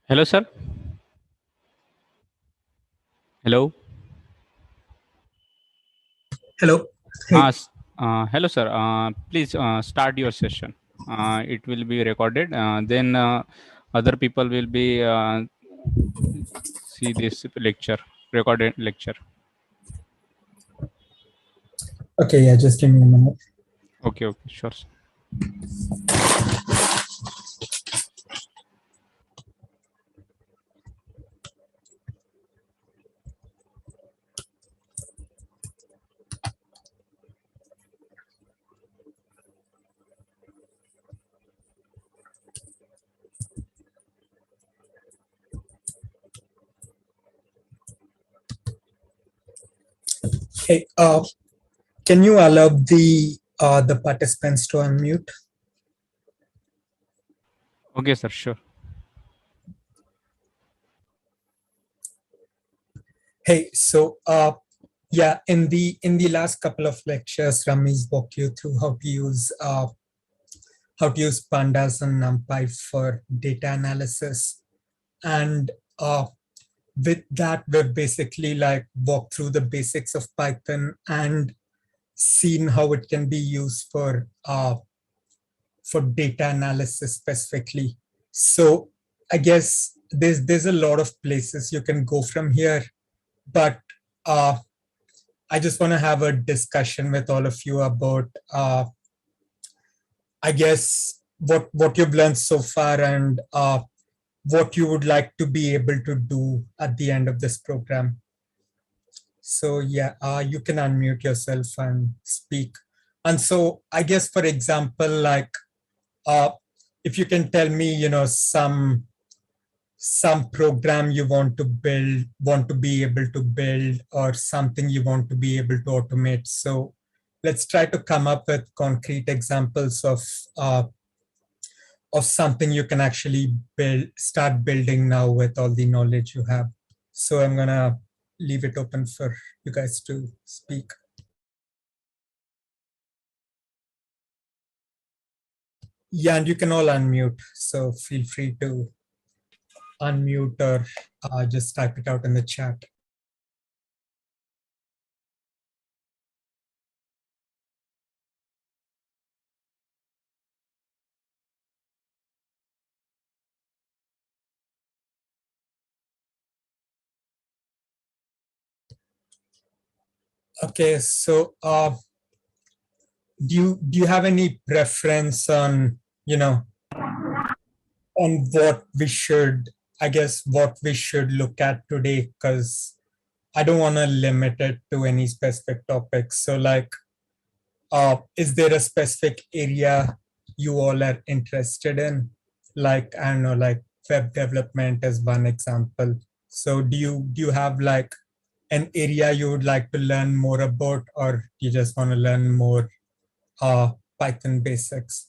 Hello, sir. Hello. Hello. Hey. Hello, sir. Please start your session. It will be recorded. Then other people will be see this lecture, recorded lecture. Okay, yeah, just give me a minute. Okay, okay, sure. Sir. Hey, can you allow the participants to unmute? Okay, sir. Sure. Hey, so yeah, in the last couple of lectures, Ramesh walked you through how to use pandas and NumPy for data analysis, and with that, we've basically like walked through the basics of Python and seen how it can be used for data analysis specifically. So I guess there's a lot of places you can go from here, but uh, I just want to have a discussion with all of you about I guess what you've learned so far and what you would like to be able to do at the end of this program. So yeah, you can unmute yourself and speak. And so I guess, for example, like uh, if you can tell me, some program you want to be able to build, or something you want to be able to automate. So let's try to come up with concrete examples of something you can actually start building now with all the knowledge you have. So I'm gonna leave it open for you guys to speak. Yeah, and you can all unmute, so feel free to unmute or just type it out in the chat. Okay, so do you have any preference on what we should, I guess, what we should look at today? Because I don't want to limit it to any specific topics. So like, is there a specific area you all are interested in? Like, I don't know, like web development is one example. So do you have like an area you would like to learn more about, or you just want to learn more Python basics?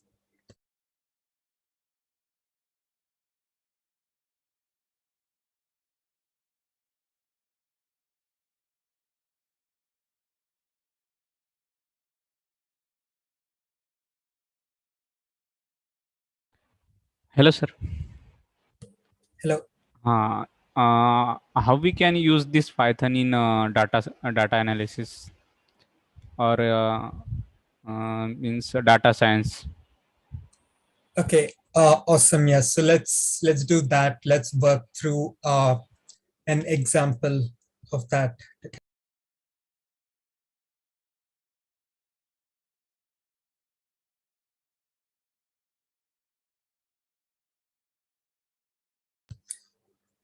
Hello, sir. Hello. How we can use this Python in data analysis or means data science? Okay. Awesome. Yes. So let's do that. Let's work through an example of that.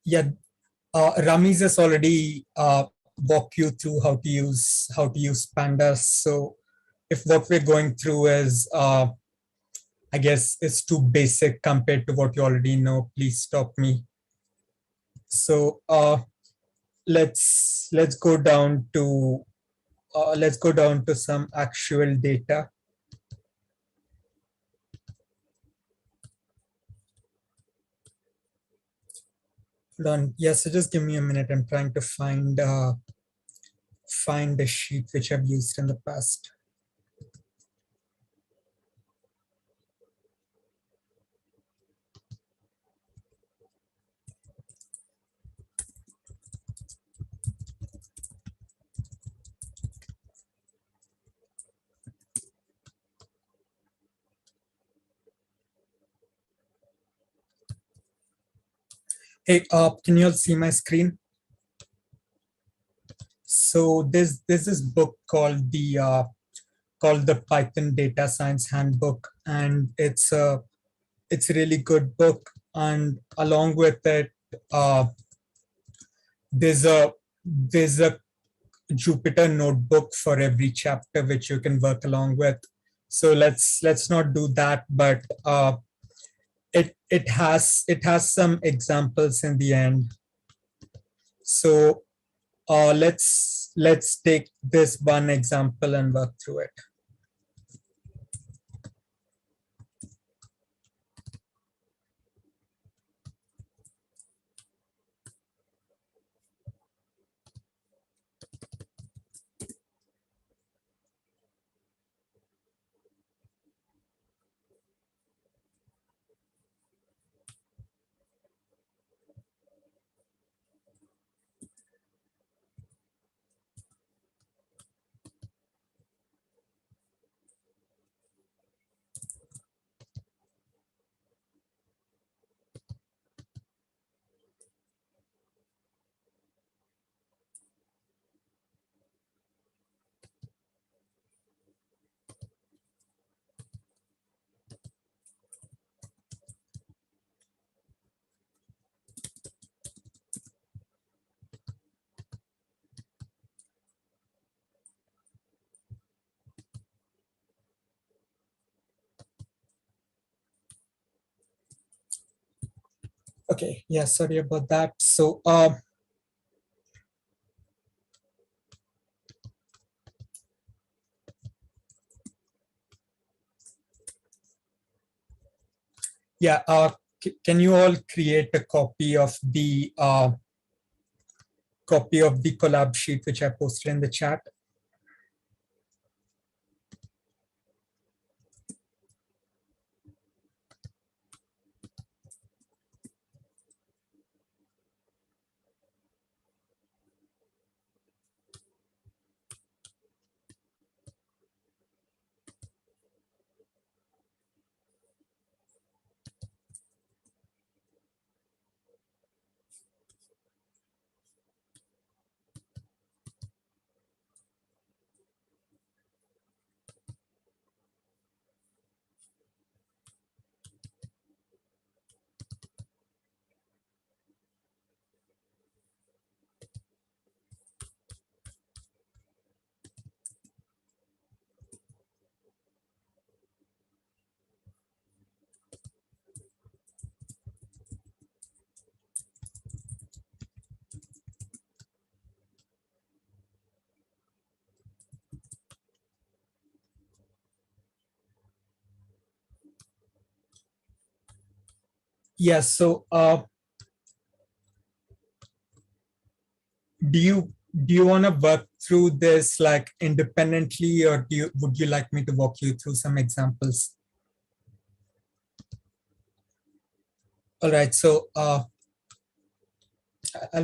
Yeah. Ramiz has already walked you through how to use pandas. So if what we're going through is I guess it's too basic compared to what you already know, please stop me. So let's go down to some actual data. Hold on. Yeah, so just give me a minute. I'm trying to find a sheet which I've used in the past. Hey, can you all see my screen? So there's this book called the Python Data Science Handbook, and it's a really good book. And along with it, uh, there's a Jupyter notebook for every chapter which you can work along with. So let's not do that, but it has some examples in the end. So let's take this one example and work through it. Okay, yeah, sorry about that. So yeah, can you all create a copy of the collab sheet which I posted in the chat? Yes. So do you want to work through this like independently, or would you like me to walk you through some examples? All right. So I'll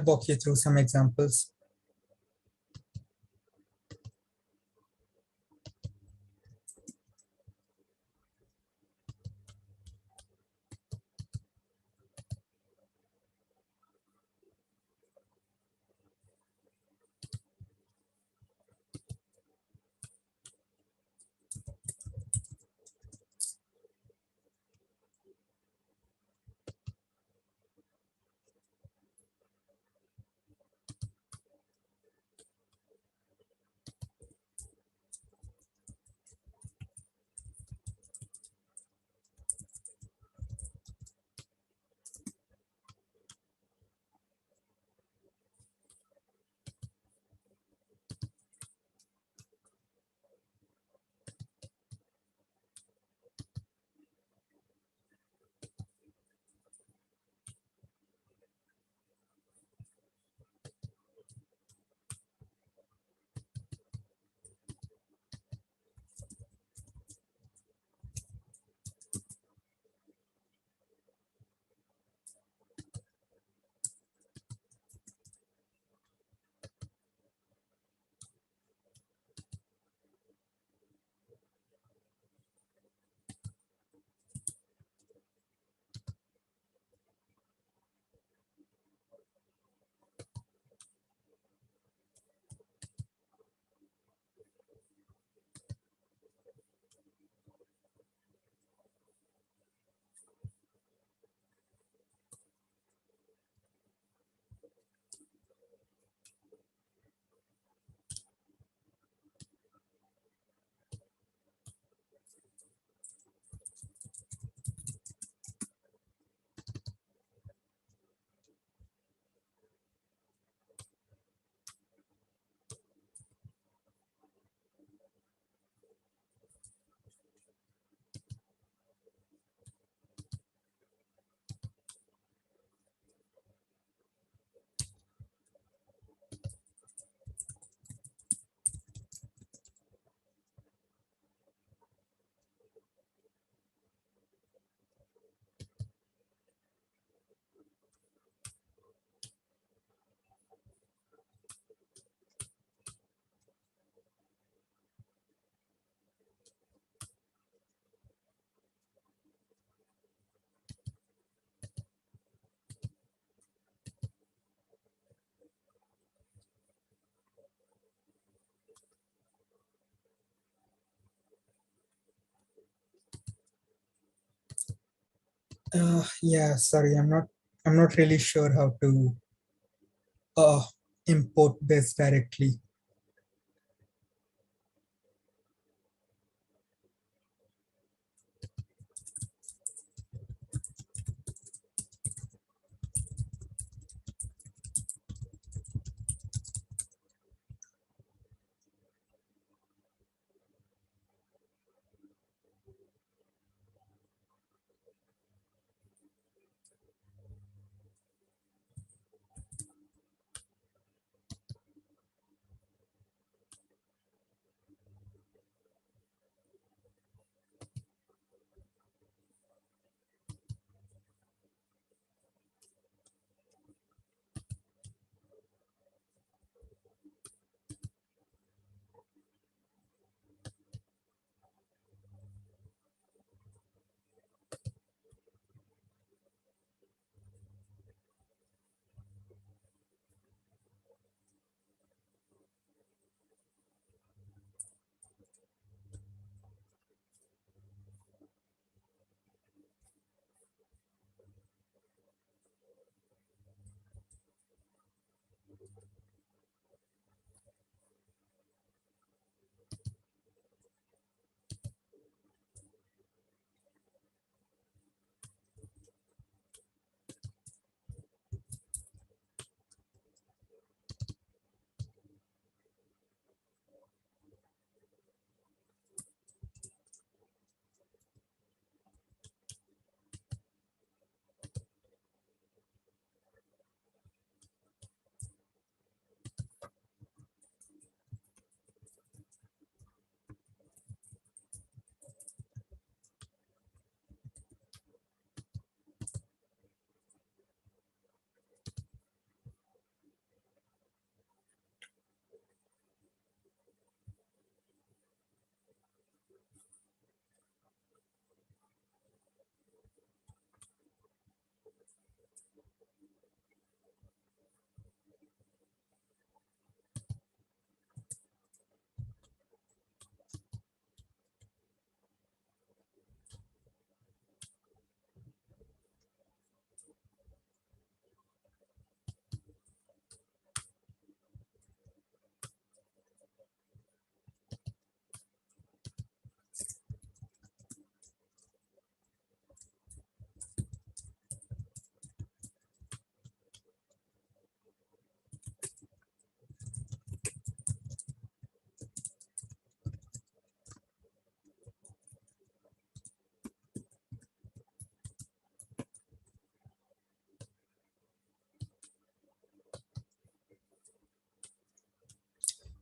walk you through some examples. Yeah, sorry, I'm not really sure how to uh, import this directly.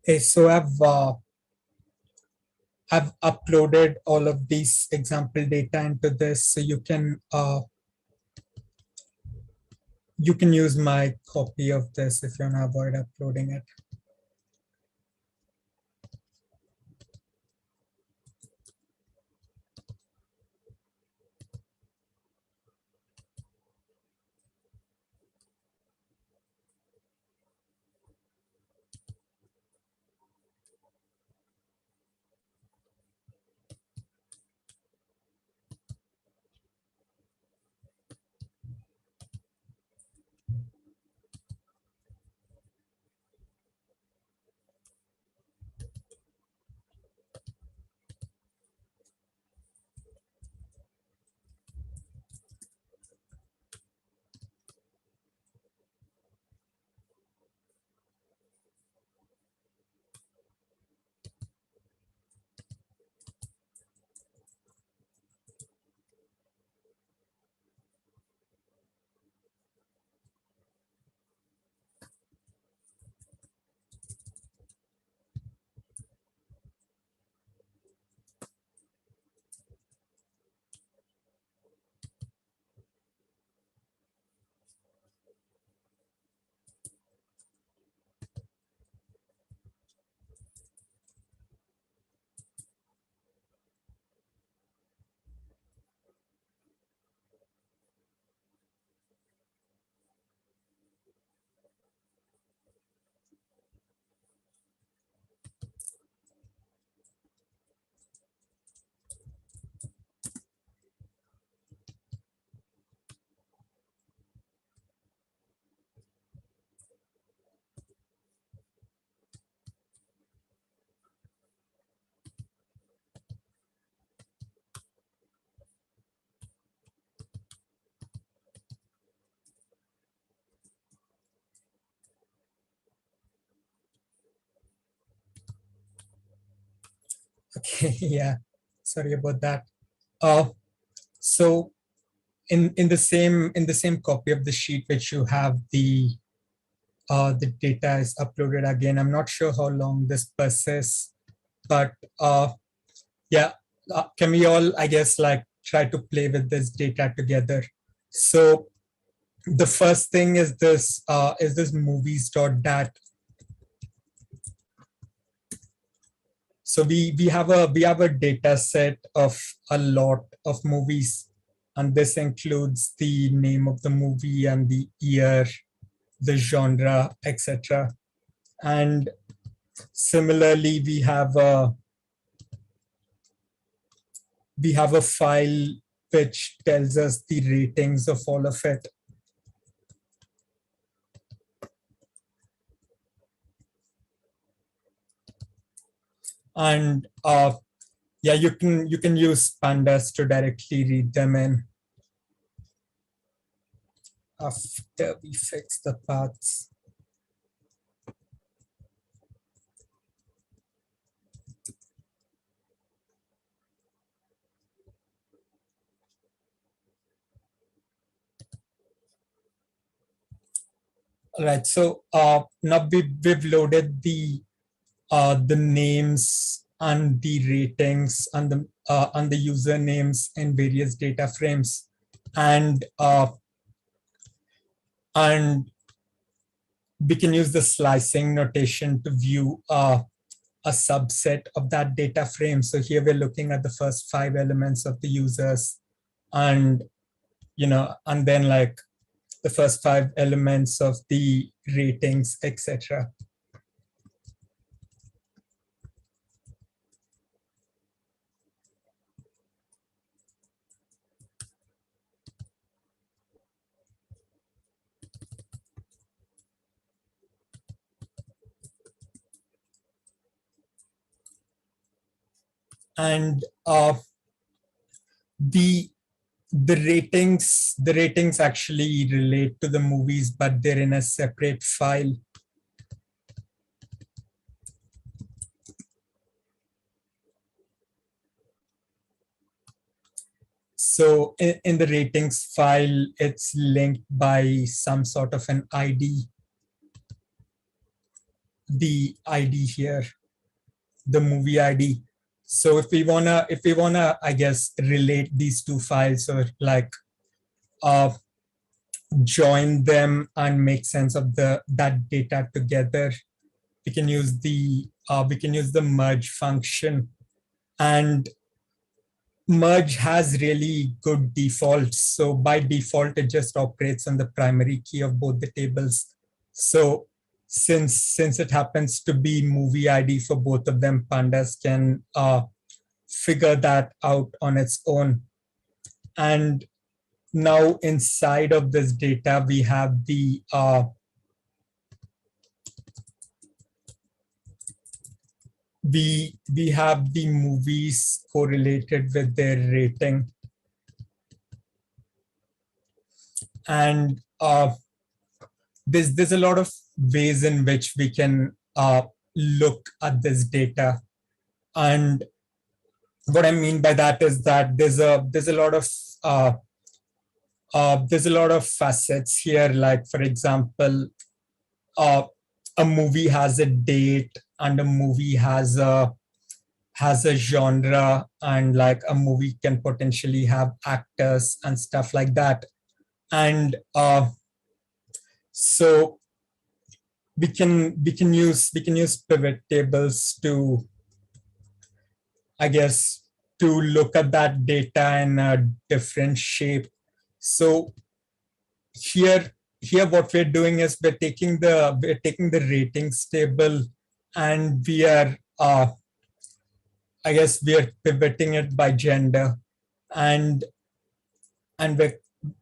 Okay, so I've uploaded all of these example data into this, so you can use my copy of this if you want to avoid uploading it. Okay, yeah. Sorry about that. Uh, so in the same copy of the sheet which you have, the data is uploaded again. I'm not sure how long this persists, but yeah, can we all, I guess, like try to play with this data together? So the first thing is this movies.dat. So we have a data set of a lot of movies, and this includes the name of the movie and the year, the genre, etc. And similarly, we have a file which tells us the ratings of all of it. And yeah, you can use pandas to directly read them in after we fix the paths. All right, so now we've loaded the names and the ratings and the usernames in various data frames, and and we can use the slicing notation to view a subset of that data frame. So here we're looking at the first 5 elements of the users, and and then like the first 5 elements of the ratings, etc. And the the ratings actually relate to the movies, but they're in a separate file. So in the ratings file, it's linked by some sort of an ID. The ID here, the movie ID. So if we wanna, I guess, relate these two files, or like uh, join them and make sense of that data together, we can use the merge function. And merge has really good defaults. So by default, it just operates on the primary key of both the tables. So since it happens to be movie ID for both of them, pandas can figure that out on its own. And now inside of this data, we have we have the movies correlated with their rating. And there's a lot of ways in which we can look at this data. And what I mean by that is that there's a lot of facets here. Like for example, uh, a movie has a date, and a movie has a genre, and like a movie can potentially have actors and stuff like that. And so we can use pivot tables to, I guess, to look at that data in a different shape. So here what we're doing is we're taking the ratings table, and we are I guess we are pivoting it by gender, and we're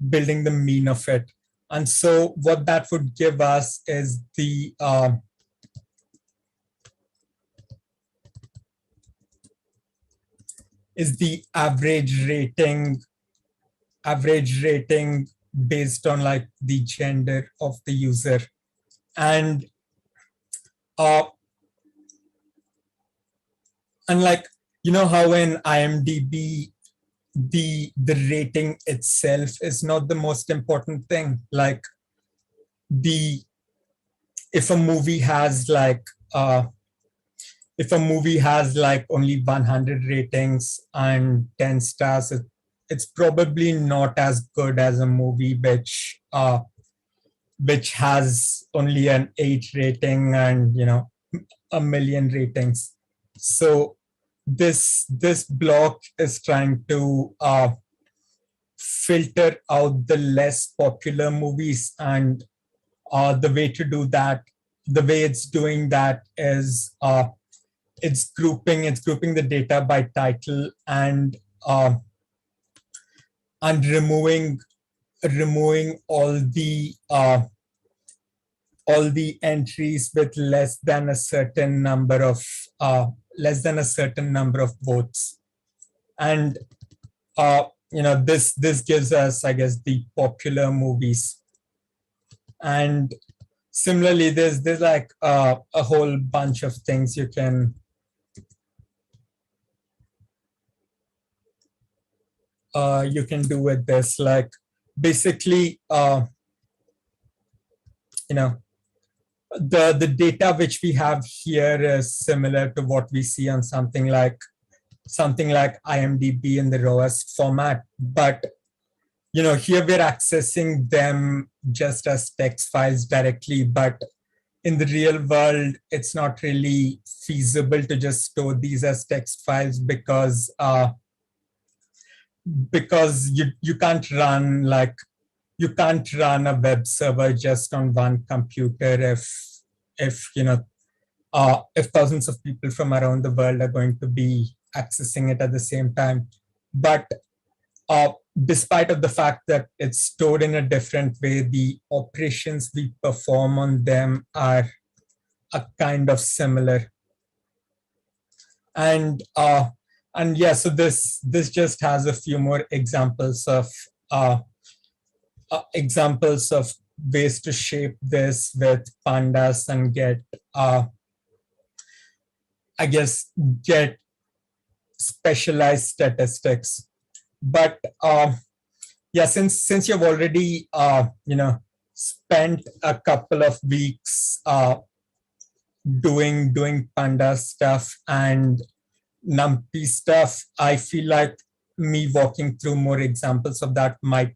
building the mean of it. And so what that would give us is the average rating based on like the gender of the user. And uh and like you know how in IMDb the rating itself is not the most important thing. Like the if a movie has like uh if a movie has like only 100 ratings and 10 stars, it's probably not as good as a movie which has only an 8 rating and a million ratings. So this block is trying to filter out the less popular movies, and the way it's doing that is it's grouping the data by title uh, and removing all the entries with less than a certain number of votes. And this gives us, I guess, the popular movies. And similarly, there's like a whole bunch of things you can do with this. Like basically, you know the data which we have here is similar to what we see on something like IMDb in the rawest format, but here we're accessing them just as text files directly. But in the real world, it's not really feasible to just store these as text files because you can't run a web server just on one computer if thousands of people from around the world are going to be accessing it at the same time. But despite of the fact that it's stored in a different way, the operations we perform on them are kind of similar. And yeah, so this just has a few more uh, examples of ways to shape this with pandas and I guess get specialized statistics. But yeah, since you've already spent a couple of weeks doing panda stuff and numpy stuff, I feel like me walking through more examples of that might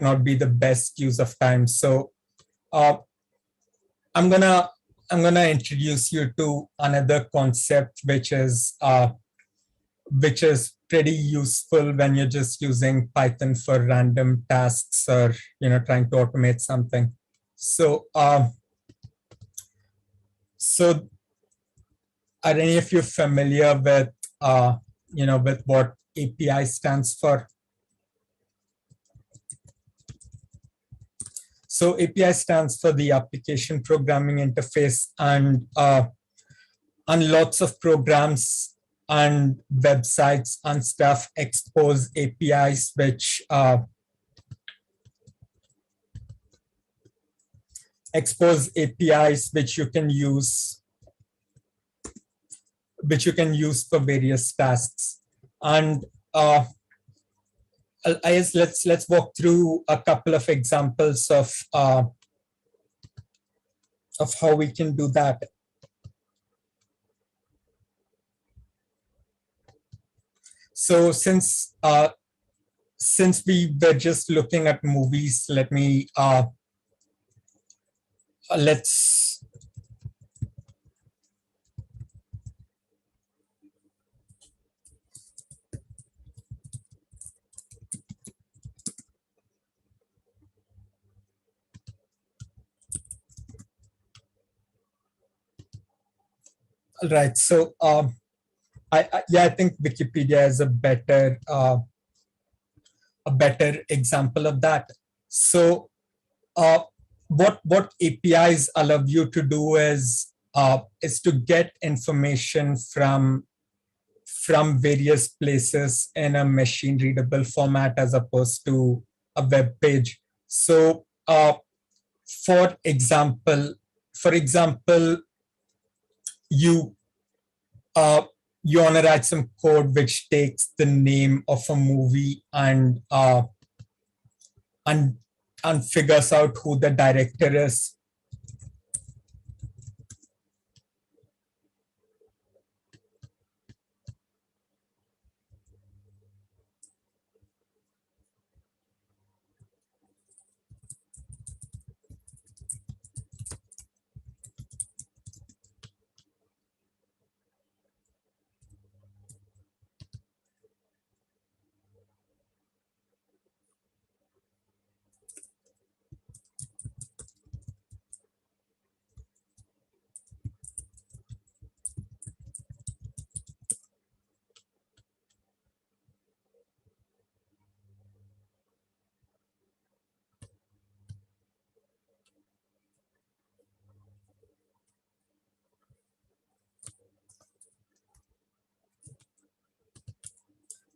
not be the best use of time. So uh, i'm gonna I'm gonna introduce you to another concept which is pretty useful when you're just using Python for random tasks or trying to automate something. So are any of you familiar with what API stands for? So API stands for the application programming interface, and lots of programs and websites and stuff expose APIs which you can use for various tasks. And I guess let's walk through a couple of examples of how we can do that. So since we were just looking at movies, let's right. So I think Wikipedia is a better example of that. So uh, what APIs allow you to do is to get information from various places in a machine readable format as opposed to a web page. So for example, you uh, you want to write some code which takes the name of a movie and and figures out who the director is.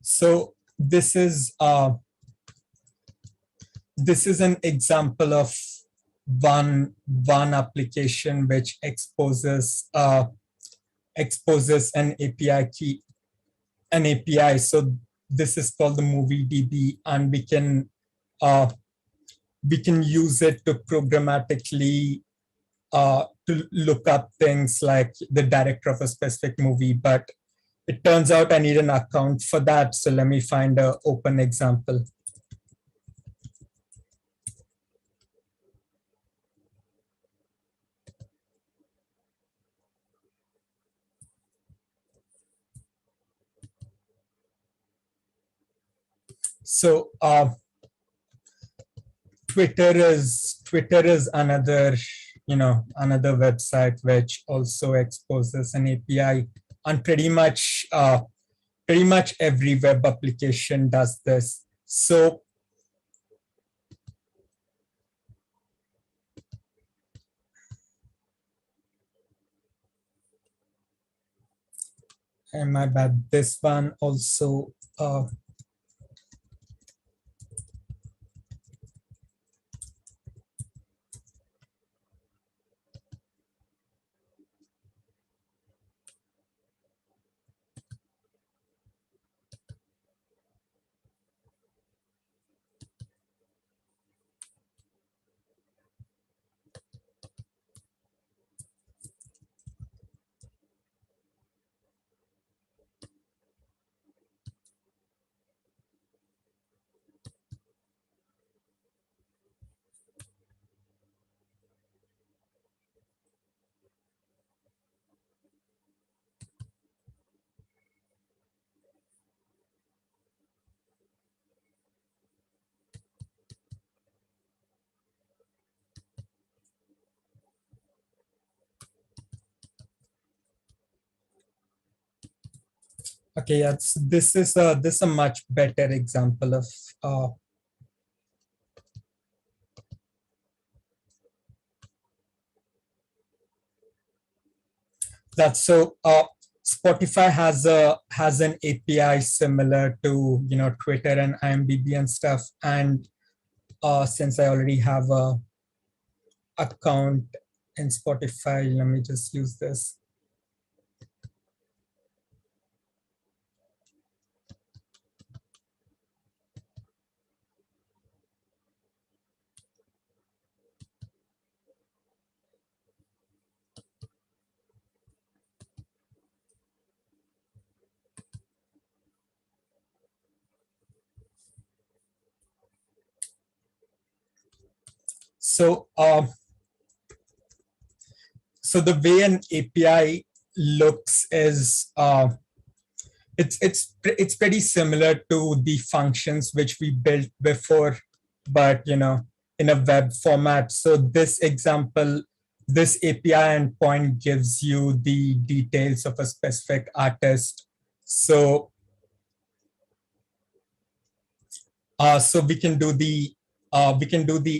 So this is an example of one application which exposes an API key, an API. So this is called the movie DB, and uh, we can use it to programmatically to look up things like the director of a specific movie. But it turns out I need an account for that. So let me find an open example. So Twitter is another, another website which also exposes an API, and pretty much every web application does this. So my bad, this one also. Okay, yeah, this is a much better example of uh, that. So Spotify has an API similar to Twitter and IMDb and stuff. And since I already have a account in Spotify, let me just use this. So so the way an API looks is it's pretty similar to the functions which we built before, but in a web format. So this example, this API endpoint gives you the details of a specific artist. So so we can do the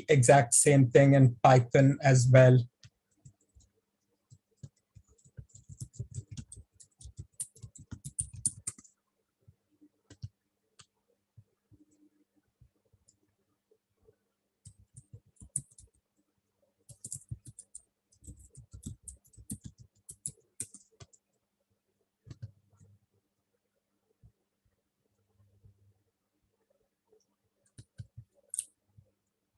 exact same thing in Python as well.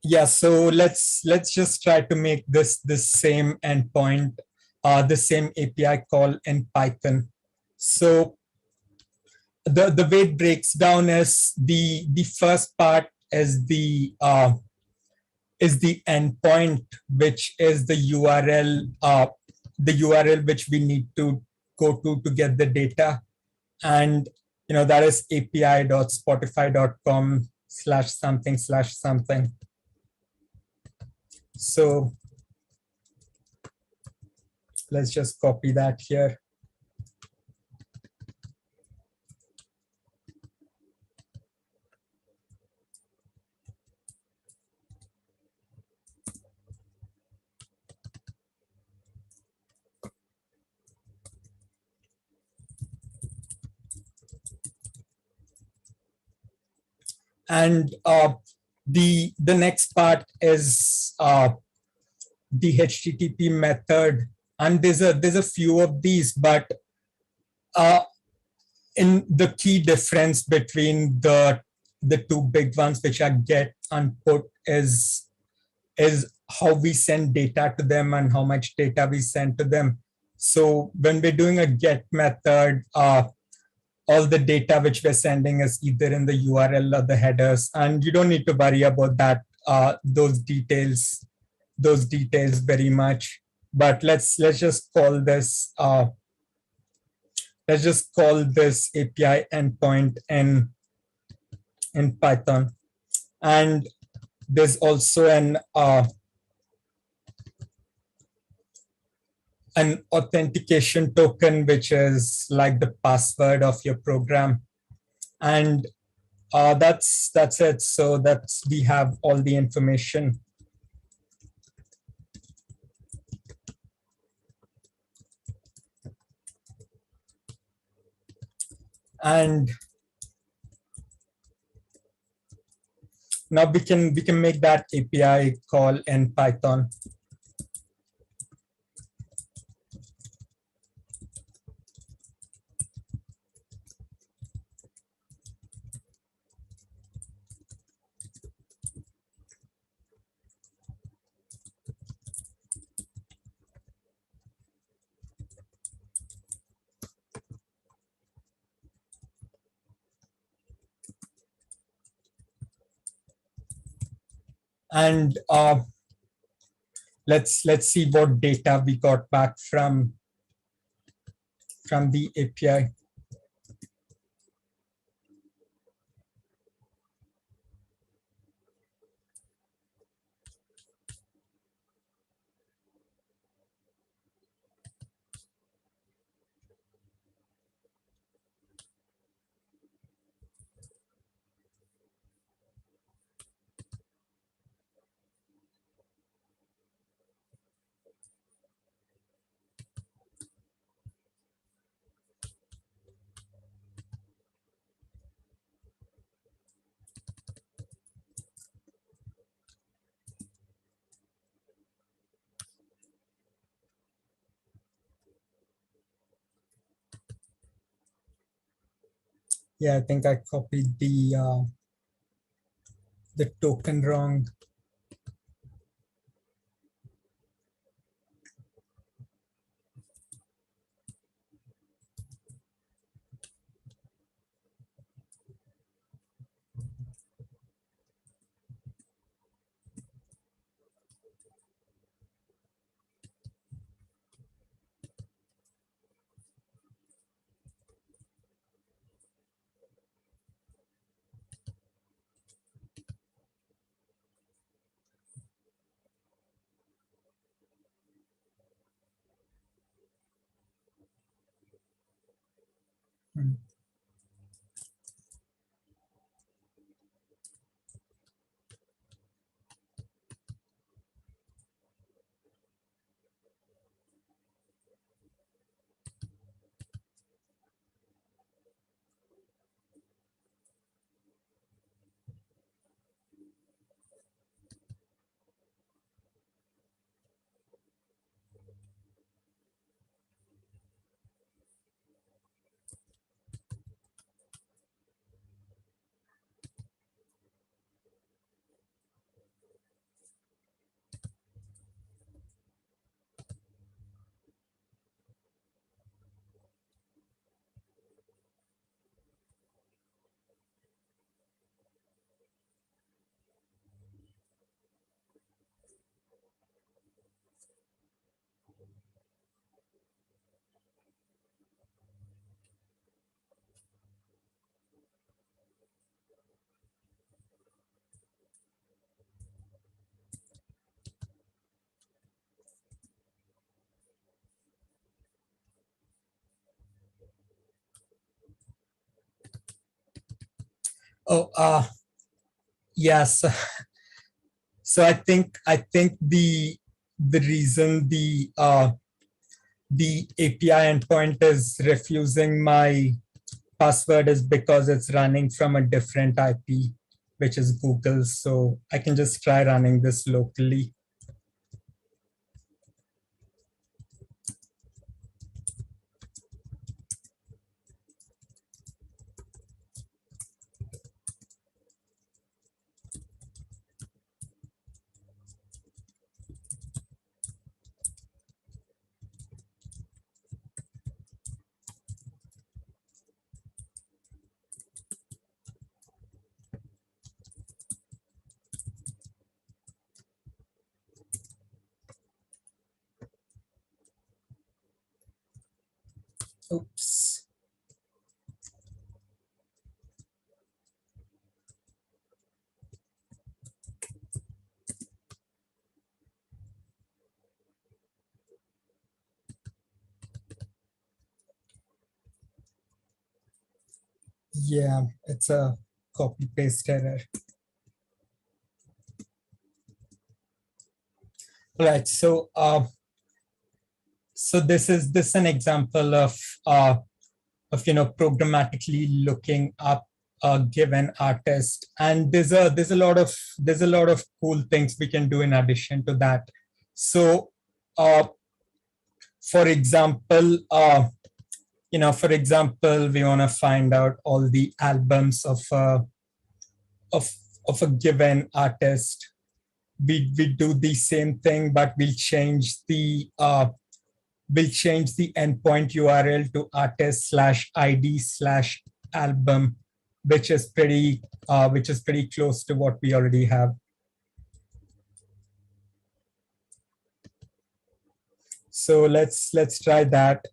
Yeah, so let's just try to make this same endpoint, the same API call in Python. So the way it breaks down is the first part is the endpoint, which is the URL which we need to go to get the data, and that is api.spotify.com/something/something. So let's just copy that here. And the next part is the HTTP method, and there's a few of these, but uh, in the key difference between the two big ones, which are get and put, is how we send data to them and how much data we send to them. So when we're doing a get method, all the data which we're sending is either in the URL or the headers, and you don't need to worry about that, those details very much. But let's just call this API endpoint in Python. And there's also an authentication token, which is like the password of your program. And that's it. So that's we have all the information. And now we can make that API call in Python. And let's see what data we got back from the API. Yeah, I think I copied the token wrong. Oh, yes. So I think the reason the API endpoint is refusing my password is because it's running from a different IP, which is Google. So I can just try running this locally. Oops. Yeah, it's a copy paste error. Right. So this is an example of programmatically looking up a given artist, and there's a lot of cool things we can do in addition to that. So uh, for example, we want to find out all the albums of of a given artist. We do the same thing, but we'll change the endpoint URL to artist/id/album, which is pretty close to what we already have. So let's try that.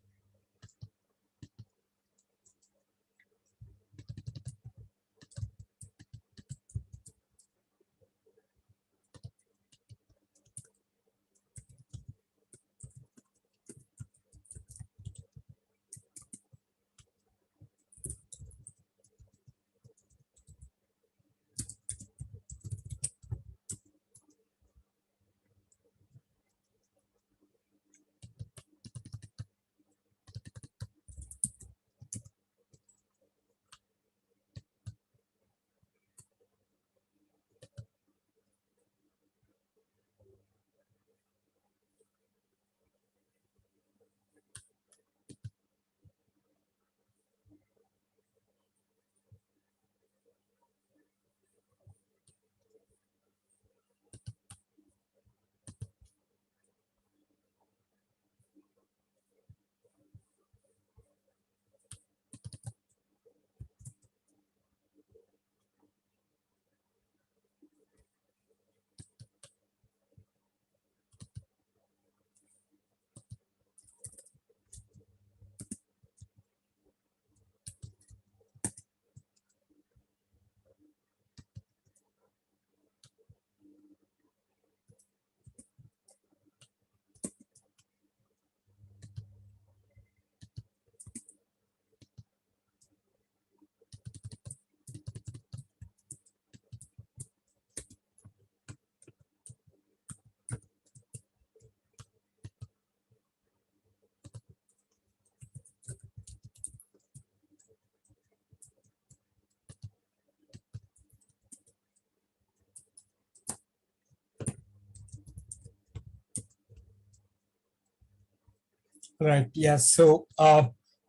Right. Yeah. So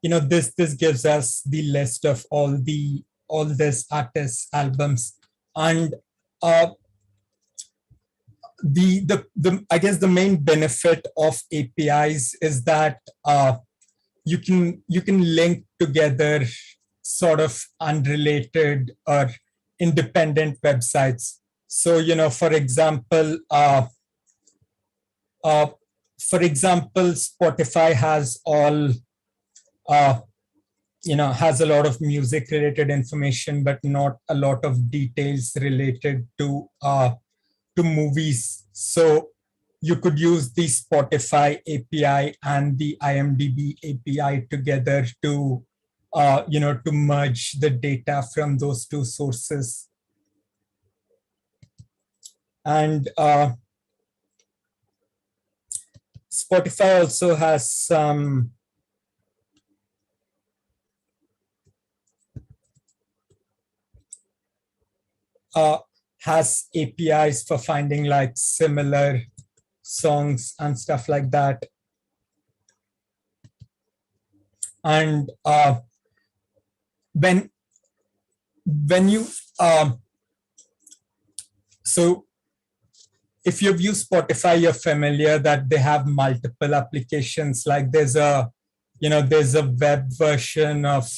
this gives us the list of all this artists albums, and uh, the I guess the main benefit of APIs is that you can link together sort of unrelated or independent websites. So uh, for example, Spotify uh, has a lot of music related information, but not a lot of details related to movies. So you could use the Spotify API and the IMDb API together to merge the data from those two sources. And Spotify also has some has APIs for finding like similar songs and stuff like that. And when you so if you've used Spotify, you're familiar that they have multiple applications. Like there's a web version of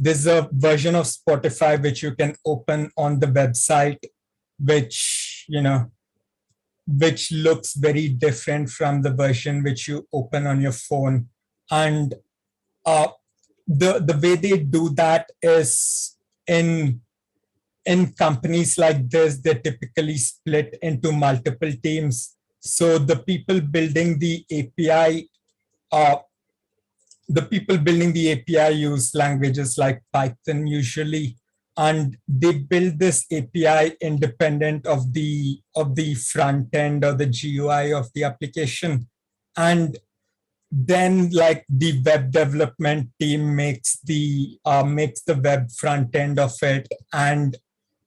there's a version of Spotify which you can open on the website, which which looks very different from the version which you open on your phone. And uh, the way they do that is in companies like this, they're typically split into multiple teams. So uh, the people building the API use languages like Python usually, and they build this API independent of the front end or the GUI of the application. And then like the web development team makes the web front end of it, and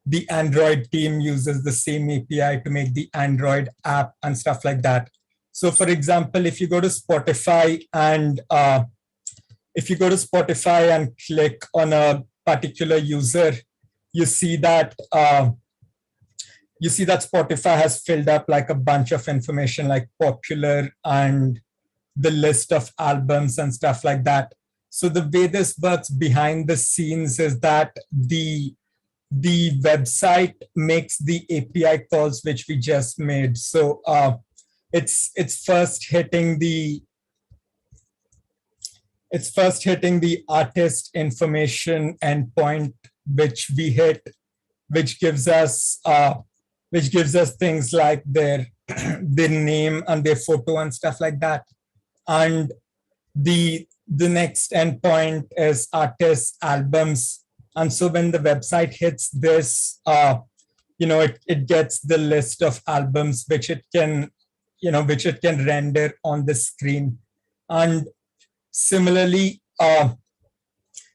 the Android team uses the same API to make the Android app and stuff like that. So for example, if you go to Spotify and click on a particular user, you see that Spotify has filled up like a bunch of information like popular and the list of albums and stuff like that. So the way this works behind the scenes is that the website makes the API calls which we just made. So it's first hitting the artist information endpoint, which we hit, which gives us things like their their name and their photo and stuff like that. And the next endpoint is artists' albums. And so when the website hits this, it gets the list of albums which it can render on the screen. And similarly,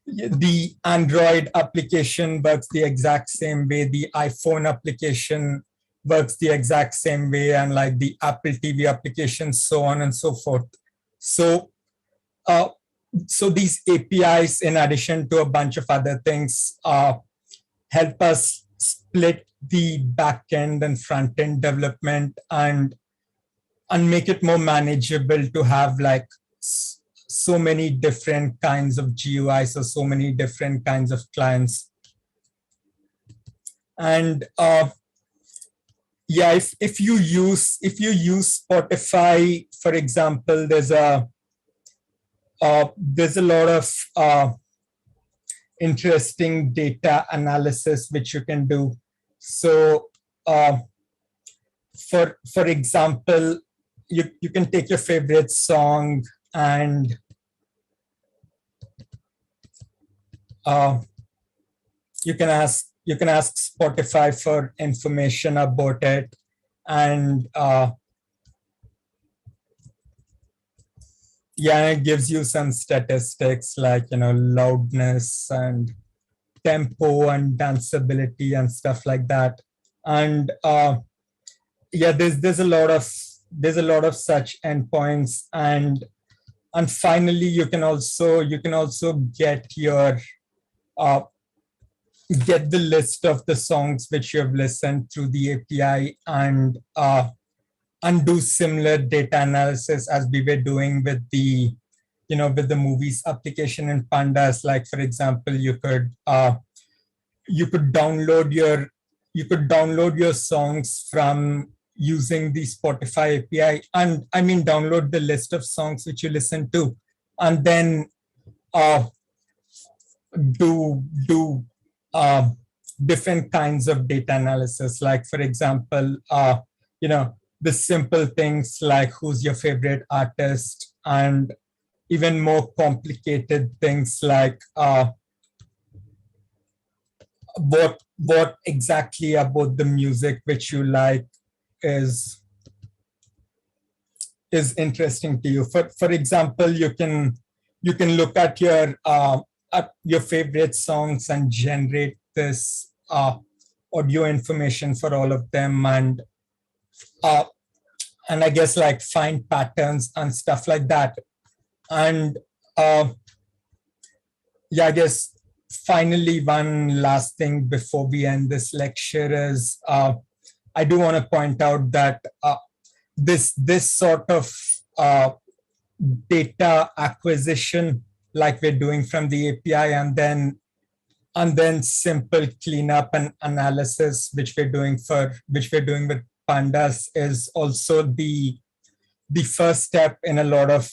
the Android application works the exact same way. The iPhone application works the exact same way, and like the Apple TV application, so on and so forth. So, so these APIs, in addition to a bunch of other things, help us split the backend and front end development and make it more manageable to have like so many different kinds of GUIs or so many different kinds of clients. And yeah, if you use Spotify, for example, there's a lot of interesting data analysis which you can do. So for example, you can take your favorite song and you can ask Spotify for information about it, and yeah, it gives you some statistics like loudness and tempo and danceability and stuff like that. And yeah, there's a lot of such endpoints. And finally, you can also get your get the list of the songs which you have listened through the API, and do similar data analysis as we were doing with the movies application in Pandas. Like for example, you could download your songs from using the Spotify API, and I mean download the list of songs which you listen to, and then do different kinds of data analysis. Like for example, the simple things like who's your favorite artist, and even more complicated things like what exactly about the music which you like is is interesting to you. For example, you can look at your favorite songs and generate this audio information for all of them, uh, and I guess like find patterns and stuff like that. And uh, yeah, I guess finally one last thing before we end this lecture is I do want to point out that this sort of uh, data acquisition, like we're doing from the API, and then simple cleanup and analysis, which we're doing with pandas, is also the first step in a lot of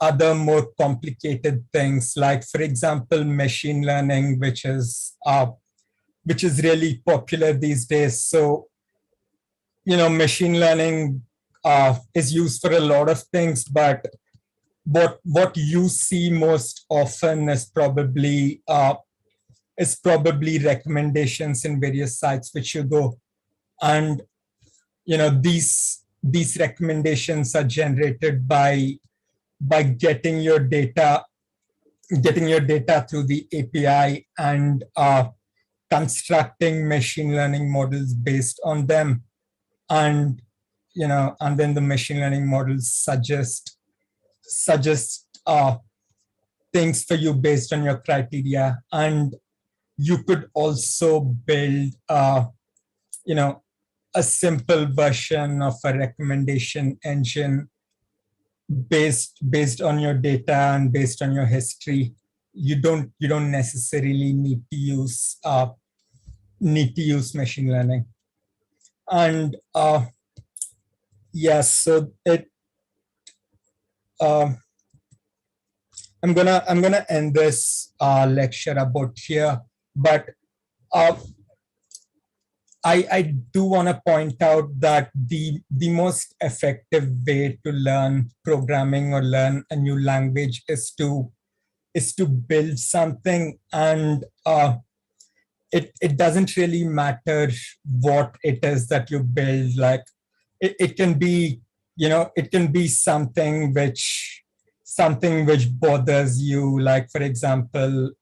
other more complicated things, like for example machine learning, which is really popular these days. So machine learning is used for a lot of things, but what you see most often is probably recommendations in various sites which you go. And these recommendations are generated by getting your data through the API and constructing machine learning models based on them. And and then the machine learning models suggest things for you based on your criteria. And you could also build a simple version of a recommendation engine based on your data and based on your history. You don't necessarily need to use machine learning. And yes, so it I'm gonna end this lecture about here, but uh, I do want to point out that the most effective way to learn programming or learn a new language is to build something. And it doesn't really matter what it is that you build. Like it can be, it can be something which bothers you. Like for example,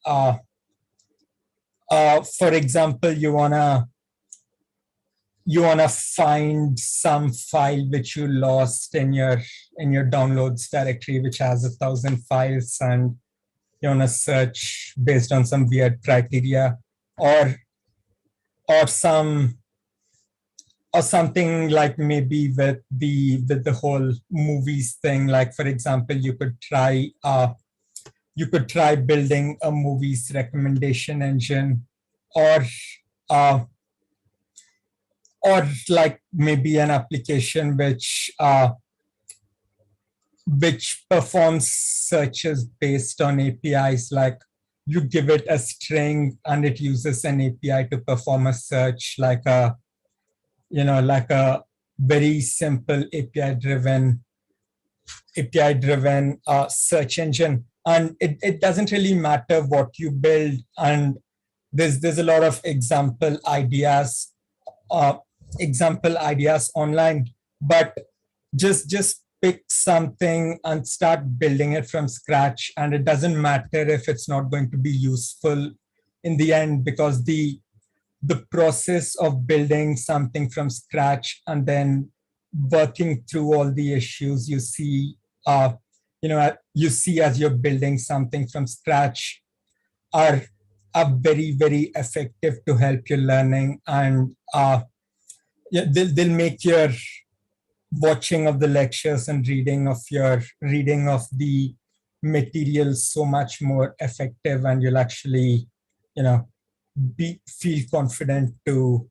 you wanna find some file which you lost in your downloads directory, which has 1,000 files, and you wanna search based on some weird criteria, or or some or something like maybe with the whole movies thing. Like for example, you could try building a movies recommendation engine, or uh, or like maybe an application which performs searches based on APIs. Like you give it a string and it uses an API to perform a search, like a very simple API driven search engine. And it doesn't really matter what you build. And there's a lot of uh, example ideas online, but just pick something and start building it from scratch. And it doesn't matter if it's not going to be useful in the end, because the process of building something from scratch and then working through all the issues you see as you're building something from scratch are very, very effective to help your learning. And yeah, they'll make your watching of the lectures and reading of the material so much more effective, and you'll actually you know feel confident to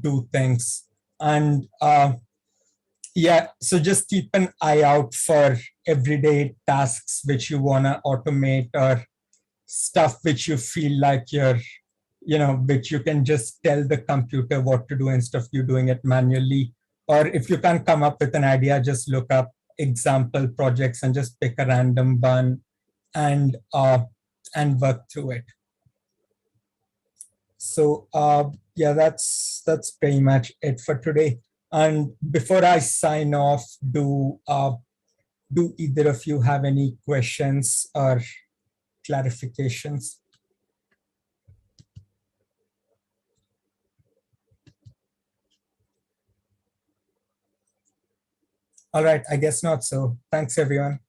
do things. And yeah, so just keep an eye out for everyday tasks which you want to automate, or stuff which you feel like which you can just tell the computer what to do instead of you doing it manually. Or if you can't come up with an idea, just look up example projects and just pick a random one and work through it. So yeah, that's pretty much it for today. And before I sign off, do either of you have any questions or clarifications? All right, I guess not. So thanks, everyone.